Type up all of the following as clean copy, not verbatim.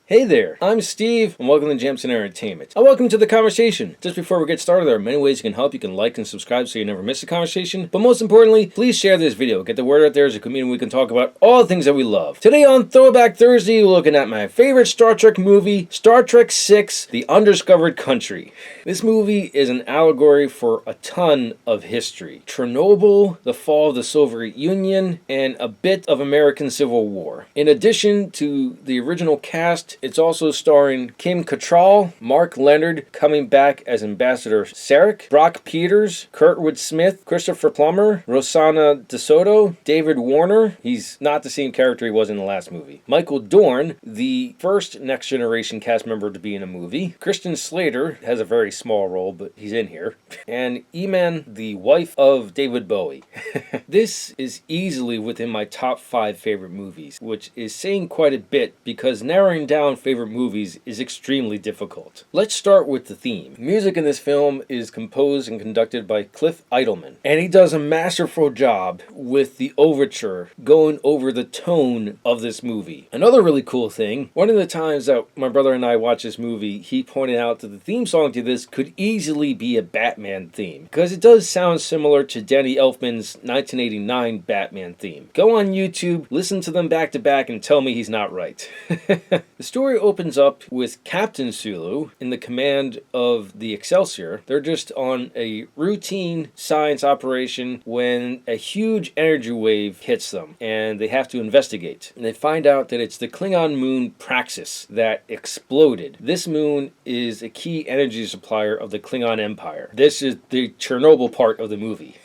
Hey there, I'm Steve, and welcome to Jamson Entertainment. Welcome to the conversation. Just before we get started, there are many ways you can help. You can like and subscribe so you never miss a conversation. But most importantly, please share this video. Get the word out there as a community. We can talk about all the things that we love. Today on Throwback Thursday, we're looking at my favorite Star Trek movie, Star Trek VI, The Undiscovered Country. This movie is an allegory for a ton of history. Chernobyl, the fall of the Soviet Union, and a bit of American Civil War. In addition to the original cast, it's also starring Kim Cattrall, Mark Leonard coming back as Ambassador Sarek, Brock Peters, Kurtwood Smith, Christopher Plummer, Rosanna DeSoto, David Warner, he's not the same character he was in the last movie, Michael Dorn, the first Next Generation cast member to be in a movie, Christian Slater has a very small role, but he's in here, and Eman, the wife of David Bowie. This is easily within my top 5 favorite movies, which is saying quite a bit because narrowing down favorite movies is extremely difficult. Let's start with the theme. Music in this film is composed and conducted by Cliff Idleman, and he does a masterful job with the overture going over the tone of this movie. Another really cool thing, one of the times that my brother and I watched this movie, he pointed out that the theme song to this could easily be a Batman theme, because it does sound similar to Danny Elfman's 1989 Batman theme. Go on YouTube, listen to them back to back, and tell me he's not right. The story opens up with Captain Sulu in the command of the Excelsior. They're just on a routine science operation when a huge energy wave hits them, and they have to investigate. And they find out that it's the Klingon moon Praxis that exploded. This moon is a key energy supplier of the Klingon Empire. This is the Chernobyl part of the movie.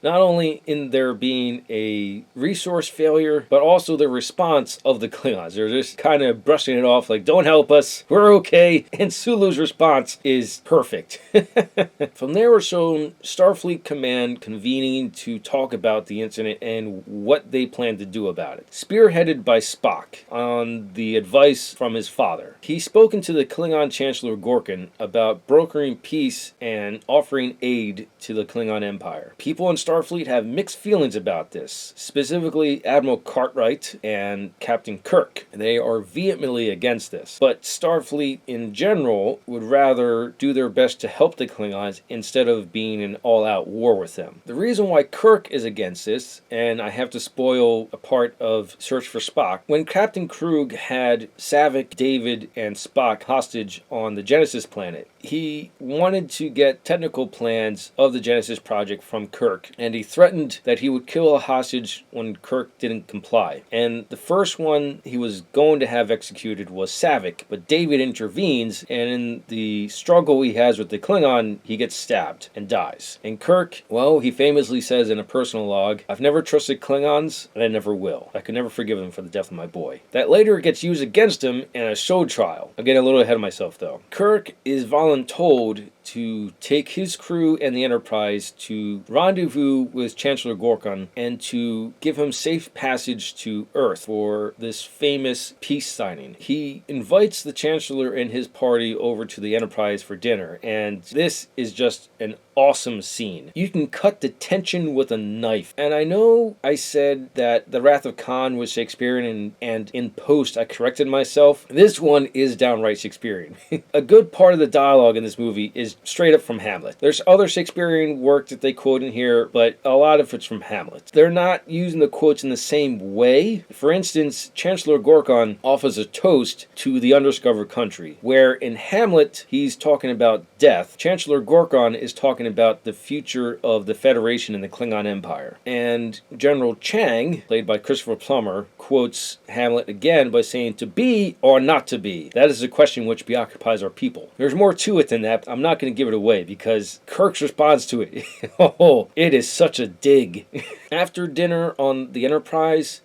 Not only in there being a resource failure, but also the response of the Klingons. They're just kind of brushing it off like, don't help us, we're okay. And Sulu's response is perfect. From there we're shown Starfleet Command convening to talk about the incident and what they plan to do about it. Spearheaded by Spock on the advice from his father. He's spoken to the Klingon Chancellor Gorkin about brokering peace and offering aid to the Klingon Empire. People in Starfleet have mixed feelings about this, specifically Admiral Cartwright and Captain Kirk. They are vehemently against this, but Starfleet in general would rather do their best to help the Klingons instead of being in all-out war with them. The reason why Kirk is against this, and I have to spoil a part of Search for Spock, when Captain Krug had Savick, David, and Spock hostage on the Genesis planet, he wanted to get technical plans of the Genesis project from Kirk, and he threatened that he would kill a hostage when Kirk didn't comply. And the first one he was going to have executed was Savick, but David intervenes, and in the struggle he has with the Klingon, he gets stabbed and dies. And Kirk, well, he famously says in a personal log, "I've never trusted Klingons, and I never will. I could never forgive them for the death of my boy." That later gets used against him in a show trial. I'm getting a little ahead of myself though. Kirk is voluntold to take his crew and the Enterprise to rendezvous with Chancellor Gorkon and to give him safe passage to Earth for this famous peace signing. He invites the Chancellor and his party over to the Enterprise for dinner, and this is just an awesome scene. You can cut the tension with a knife. And I know I said that The Wrath of Khan was Shakespearean, and in post I corrected myself. This one is downright Shakespearean. A good part of the dialogue in this movie is straight up from Hamlet. There's other Shakespearean work that they quote in here, but a lot of it's from Hamlet. They're not using the quotes in the same way. For instance, Chancellor Gorkon offers a toast to the undiscovered country, where in Hamlet he's talking about death. Chancellor Gorkon is talking about the future of the Federation and the Klingon Empire. And General Chang, played by Christopher Plummer, quotes Hamlet again by saying, "To be or not to be? That is a question which preoccupies our people." There's more to it than that. I'm not going to give it away because Kirk's response to it, oh, it is such a dig. After dinner on the Enterprise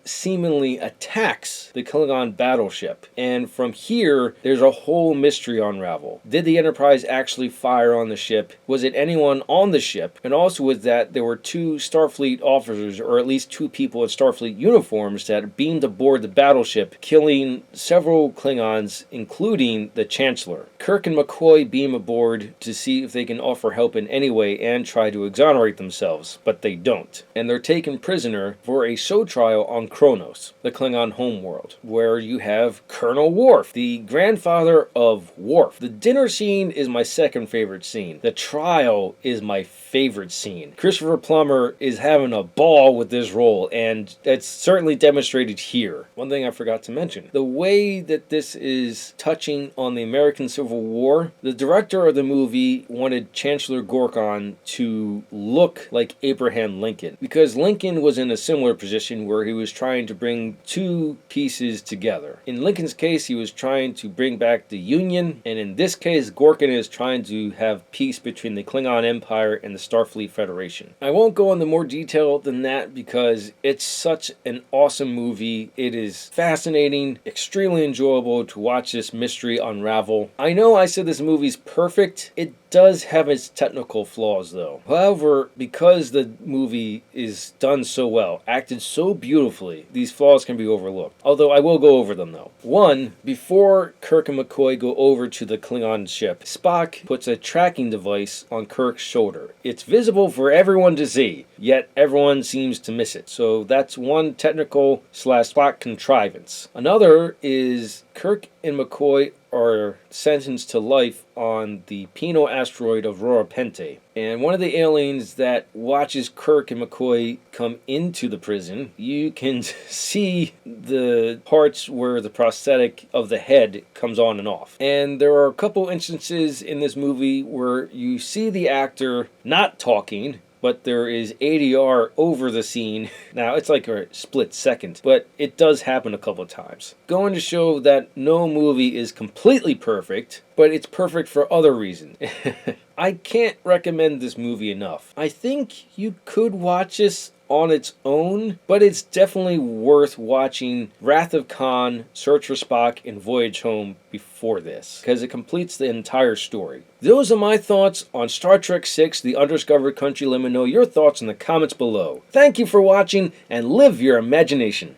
seemingly attacks the Klingon battleship. And from here, there's a whole mystery unravel. Did the Enterprise actually fire on the ship? Was it anyone on the ship? And also with that, there were 2 Starfleet officers, or at least 2 people in Starfleet uniforms that beamed aboard the battleship, killing several Klingons, including the Chancellor. Kirk and McCoy beam aboard to see if they can offer help in any way and try to exonerate themselves, but they they don't. And they're taken prisoner for a show trial on Kronos, the Klingon homeworld, where you have Colonel Worf, the grandfather of Worf. The dinner scene is my second favorite scene. The trial is my favorite scene. Christopher Plummer is having a ball with this role, and that's certainly demonstrated here. One thing I forgot to mention, the way that this is touching on the American Civil War, the director of the movie wanted Chancellor Gorkon to look like Abraham Lincoln, because Lincoln was in a similar position where he was trying to bring two pieces together. In Lincoln's case, he was trying to bring back the Union, and in this case, Gorkin is trying to have peace between the Klingon Empire and the Starfleet Federation. I won't go into more detail than that because it's such an awesome movie. It is fascinating, extremely enjoyable to watch this mystery unravel. I know I said this movie's perfect. It does have its technical flaws though. However, because the movie is done so well, acted so beautifully, these flaws can be overlooked. Although I will go over them though. One, before Kirk and McCoy go over to the Klingon ship, Spock puts a tracking device on Kirk's shoulder. It's visible for everyone to see, yet everyone seems to miss it. So that's one technical / Spock contrivance. Another is Kirk and McCoy are sentenced to life on the penal asteroid of Rora Pente. And one of the aliens that watches Kirk and McCoy come into the prison, you can see the parts where the prosthetic of the head comes on and off. And there are a couple instances in this movie where you see the actor not talking, but there is ADR over the scene. Now, it's like a split second, but it does happen a couple of times. Going to show that no movie is completely perfect, but it's perfect for other reasons. I can't recommend this movie enough. I think you could watch this on its own, but it's definitely worth watching Wrath of Khan, Search for Spock, and Voyage Home before this, because it completes the entire story. Those are my thoughts on Star Trek VI, The Undiscovered Country. Let me know your thoughts in the comments below. Thank you for watching, and live your imagination.